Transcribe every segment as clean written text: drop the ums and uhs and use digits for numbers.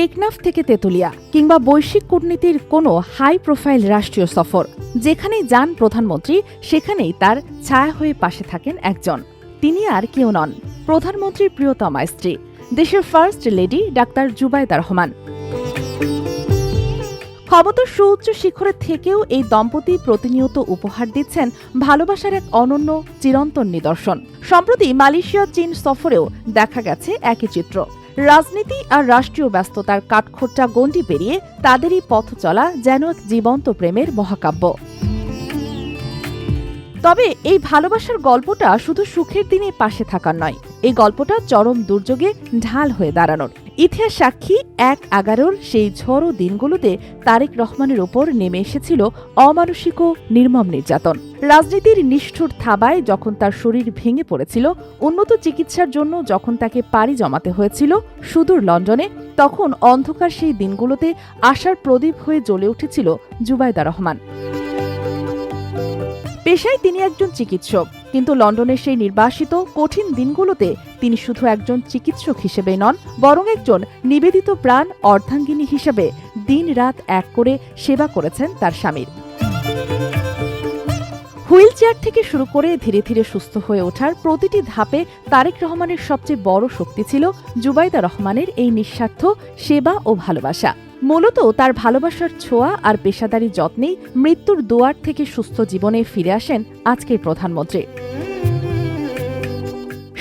টেকনাফ থেকে তেতুলিয়া কিংবা বৈশ্বিক কূটনীতির কোনো হাই প্রোফাইল রাষ্ট্রীয় সফর, যেখানেই যান প্রধানমন্ত্রী সেখানেই তার ছায়া হয়ে পাশে থাকেন একজন। তিনি আর কেউ নন, প্রধানমন্ত্রীর প্রিয়তমা স্ত্রী, দেশের first lady doctor Zubaida Rahman. ক্ষমতার সুউচ্চ শিখরে থেকেও এই দম্পতি প্রতিনিয়ত উপহার দিচ্ছেন ভালোবাসার এক অনন্য চিরন্তন নিদর্শন। সম্প্রতি মালয়েশিয়া চীন সফরেও দেখা গেছে একই চিত্র। রাজনীতি আর রাষ্ট্রীয় ব্যস্ততার কাঠখোট্টা গণ্ডি পেরিয়ে তাদেরই পথ চলা যেন এক জীবন্ত প্রেমের মহাকাব্য। তবে এই ভালোবাসার গল্পটা শুধু সুখের দিনে পাশে থাকার নয়, এই গল্পটা চরম দুর্যোগে ঢাল হয়ে দাঁড়ানোর। ইতিহাস সাক্ষী ১/১১ সেই ঝড়ো দিনগুলোতে তারেক রহমানের ওপর নেমে এসেছিল অমানসিক ও নির্মম নির্যাতন। রাজনীতির নিষ্ঠুর থাবায় যখন তার শরীর ভেঙে পড়েছিল, উন্নত চিকিৎসার জন্য যখন তাকে পাড়ি জমাতে হয়েছিল সুদূর লন্ডনে, তখন অন্ধকার সেই দিনগুলোতে আশার প্রদীপ হয়ে জ্বলে উঠেছিল জুবাইদা রহমান। পেশায় তিনি একজন চিকিৎসক, কিন্তু লন্ডনের সেই নির্বাসিত কঠিন দিনগুলোতে তিনি শুধু একজন চিকিৎসক হিসেবে নন, বরং একজন নিবেদিত প্রাণ অর্ধাঙ্গিনী হিসেবে দিন রাত এক করে সেবা করেছেন তার স্বামীর। হুইল চেয়ার থেকে শুরু করে ধীরে ধীরে সুস্থ হয়ে ওঠার প্রতিটি ধাপে তারেক রহমানের সবচেয়ে বড় শক্তি ছিল জুবাইদা রহমানের এই নিঃস্বার্থ সেবা ও ভালোবাসা। মূলত তার ভালোবাসার ছোঁয়া আর পেশাদারি যত্নেই মৃত্যুর দুয়ার থেকে সুস্থ জীবনে ফিরে আসেন আজকের প্রধানমন্ত্রী।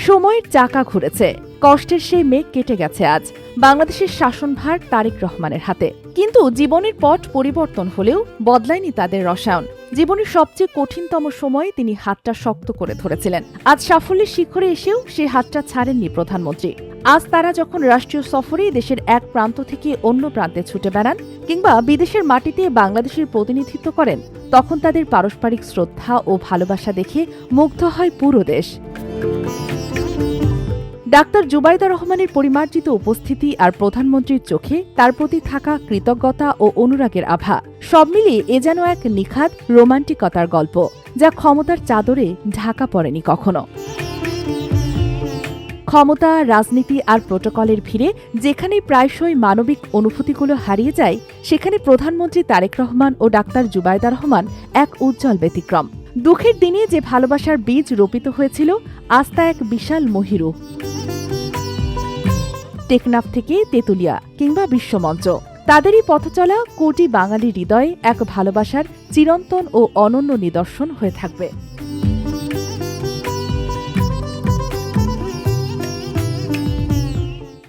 সময়ের চাকা ঘুরেছে, কষ্টের সেই মেঘ কেটে গেছে আজ। বাংলাদেশের শাসনভার তারেক রহমানের হাতে। কিন্তু জীবনের পট পরিবর্তন হলেও বদলায়নি তাদের রসায়ন। জীবনের সবচেয়ে কঠিনতম সময়ে তিনি হাতটা শক্ত করে ধরেছিলেন। আজ সাফল্যের শিখরে এসেও সে হাতটা ছাড়েননি প্রধানমন্ত্রী। আজ তারা যখন রাষ্ট্রীয় সফরে দেশের এক প্রান্ত থেকে অন্য প্রান্তে ছুটে বেড়ান কিংবা বিদেশের মাটিতে বাংলাদেশের প্রতিনিধিত্ব করেন, তখন তাদের পারস্পরিক শ্রদ্ধা ও ভালোবাসা দেখে মুগ্ধ হয় পুরো দেশ। ডাক্তার জুবাইদা রহমানের পরিমার্জিত উপস্থিতি আর প্রধানমন্ত্রীর চোখে তার প্রতি থাকা কৃতজ্ঞতা ও অনুরাগের আভা, সব মিলিয়ে এ যেন এক নিখাদ রোমান্টিকতার গল্প, যা ক্ষমতার চাদরে ঢাকা পড়েনি কখনো। ক্ষমতা, রাজনীতি আর প্রোটোকলের ভিড়ে যেখানে প্রায়শই মানবিক অনুভূতিগুলো হারিয়ে যায়, সেখানে প্রধানমন্ত্রী তারেক রহমান ও ডাক্তার জুবাইদা রহমান এক উজ্জ্বল ব্যতিক্রম। দুঃখের দিনে যে ভালোবাসার বীজ রোপিত হয়েছিল, আজ তা এক বিশাল মহিরু। টেকনাফ থেকে তেতুলিয়া কিংবা বিশ্বমঞ্চ, তাদেরই পথচলা কোটি বাঙালি হৃদয়ে এক ভালোবাসার চিরন্তন ও অনন্য নিদর্শন হয়ে থাকবে।